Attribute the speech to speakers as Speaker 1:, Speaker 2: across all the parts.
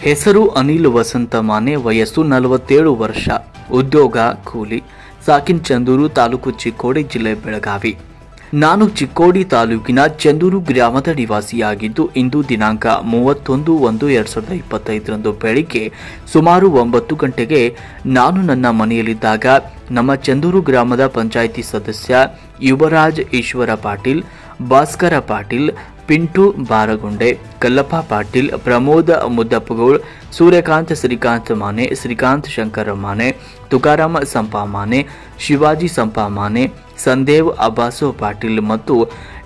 Speaker 1: ಹೆಸರು ಅನಿಲ್ ವಸಂತ ಮಾನೆ, ವಯಸ್ಸು 47 ವರ್ಷ, ಉದ್ಯೋಗ ಕೂಲಿ, ಸಾಕಿನ್ ಚಂದೂರು ತಾಲೂಕು, ಚಿಕ್ಕೋಡಿ ಜಿಲ್ಲೆ, ಬೆಳಗಾವಿ. ನಾನು ಚಿಕ್ಕೋಡಿ ತಾಲೂಕಿನ ಚಂದೂರು ಗ್ರಾಮದ ನಿವಾಸಿಯಾಗಿದ್ದು, ಇಂದು ದಿನಾಂಕ 31/1/2025 ಬೆಳಿಗ್ಗೆ ಸುಮಾರು 9 ಗಂಟೆಗೆ ನಾನು ನನ್ನ ಮನೆಯಲ್ಲಿದ್ದಾಗ ನಮ್ಮ ಚಂದೂರು ಗ್ರಾಮದ ಪಂಚಾಯಿತಿ ಸದಸ್ಯ ಯುವರಾಜ್ ಈಶ್ವರ ಪಾಟೀಲ್, ಭಾಸ್ಕರ ಪಾಟೀಲ್, ಪಿಂಟು ಬಾರಗುಂಡೆ, ಕಲ್ಲಪ್ಪ ಪಾಟೀಲ್, ಪ್ರಮೋದ ಮುದ್ದಪ್ಪಗೋಳ್, ಸೂರ್ಯಕಾಂತ್ ಶ್ರೀಕಾಂತ್ ಮಾನೆ, ಶ್ರೀಕಾಂತ್ ಶಂಕರ ಮಾನೆ, ತುಕಾರಾಮ ಸಂಪಾ ಮಾನೆ, ಶಿವಾಜಿ ಸಂಪಾ ಮಾನೆ, ಸಂದೇವ್ ಅಬ್ಬಾಸು ಪಾಟೀಲ್ ಮತ್ತು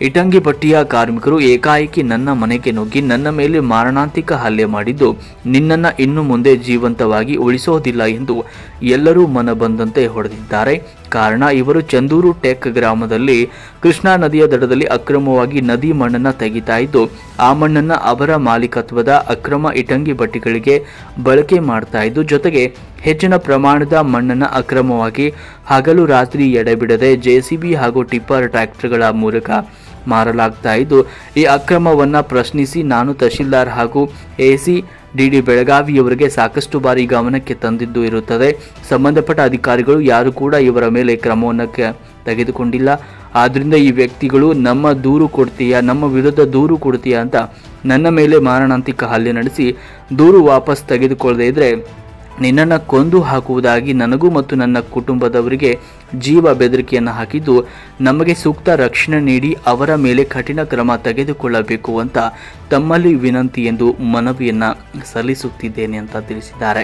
Speaker 1: ಇಟಂಗಿಪಟ್ಟಿಯ ಕಾರ್ಮಿಕರು ಏಕಾಏಕಿ ನನ್ನ ಮನೆಗೆ ನುಗ್ಗಿ ನನ್ನ ಮೇಲೆ ಮಾರಣಾಂತಿಕ ಹಲ್ಲೆ ಮಾಡಿದ್ದು, ನಿನ್ನನ್ನು ಇನ್ನು ಮುಂದೆ ಜೀವಂತವಾಗಿ ಉಳಿಸೋದಿಲ್ಲ ಎಂದು ಎಲ್ಲರೂ ಮನಬಂದಂತೆ ಹೊಡೆದಿದ್ದಾರೆ. ಕಾರಣ, ಇವರು ಚಂದೂರು ಟೆಕ್ ಗ್ರಾಮದಲ್ಲಿ ಕೃಷ್ಣಾ ನದಿಯ ದಡದಲ್ಲಿ ಅಕ್ರಮವಾಗಿ ನದಿ ಮಣ್ಣನ್ನು ತೆಗಿತಾ ಇದ್ದು, ಆ ಮಣ್ಣನ್ನು ಅವರ ಮಾಲೀಕತ್ವದ ಅಕ್ರಮ ಇಟಂಗಿ ಭಟ್ಟಿಗಳಿಗೆ ಬಳಕೆ ಮಾಡ್ತಾ ಇದ್ದು, ಜೊತೆಗೆ ಹೆಚ್ಚಿನ ಪ್ರಮಾಣದ ಮಣ್ಣನ್ನು ಅಕ್ರಮವಾಗಿ ಹಗಲು ರಾತ್ರಿ ಎಡೆಬಿಡದೆ ಜೆಸಿಬಿ ಹಾಗೂ ಟಿಪ್ಪರ್ ಟ್ರ್ಯಾಕ್ಟರ್ಗಳ ಮೂಲಕ ಮಾರಲಾಗ್ತಾ ಇದ್ದು, ಈ ಅಕ್ರಮವನ್ನು ಪ್ರಶ್ನಿಸಿ ನಾನು ತಹಶೀಲ್ದಾರ್ ಹಾಗೂ ACDD ಬೆಳಗಾವಿಯವರಿಗೆ ಸಾಕಷ್ಟು ಬಾರಿ ಗಮನಕ್ಕೆ ತಂದಿದ್ದು ಇರುತ್ತದೆ. ಸಂಬಂಧಪಟ್ಟ ಅಧಿಕಾರಿಗಳು ಯಾರು ಕೂಡ ಇವರ ಮೇಲೆ ಕ್ರಮವನ್ನು ತೆಗೆದುಕೊಂಡಿಲ್ಲ. ಆದ್ದರಿಂದ ಈ ವ್ಯಕ್ತಿಗಳು ನಮ್ಮ ವಿರುದ್ಧ ದೂರು ಕೊಡ್ತೀಯಾ ಅಂತ ನನ್ನ ಮೇಲೆ ಮಾರಣಾಂತಿಕ ಹಲ್ಲೆ ನಡೆಸಿ ದೂರು ವಾಪಸ್ ತೆಗೆದುಕೊಳ್ಳದೇ ಇದ್ದರೆ ನಿನ್ನನ್ನು ಕೊಂದು ಹಾಕುವುದಾಗಿ ನನಗೂ ಮತ್ತು ನನ್ನ ಕುಟುಂಬದವರಿಗೆ ಜೀವ ಬೆದರಿಕೆಯನ್ನು ಹಾಕಿದ್ದು, ನಮಗೆ ಸೂಕ್ತ ರಕ್ಷಣೆ ನೀಡಿ ಅವರ ಮೇಲೆ ಕಠಿಣ ಕ್ರಮ ತೆಗೆದುಕೊಳ್ಳಬೇಕು ಅಂತ ತಮ್ಮಲ್ಲಿ ವಿನಂತಿ ಎಂದು ಮನವಿಯನ್ನು ಸಲ್ಲಿಸುತ್ತಿದ್ದೇನೆ ಅಂತ ತಿಳಿಸಿದ್ದಾರೆ.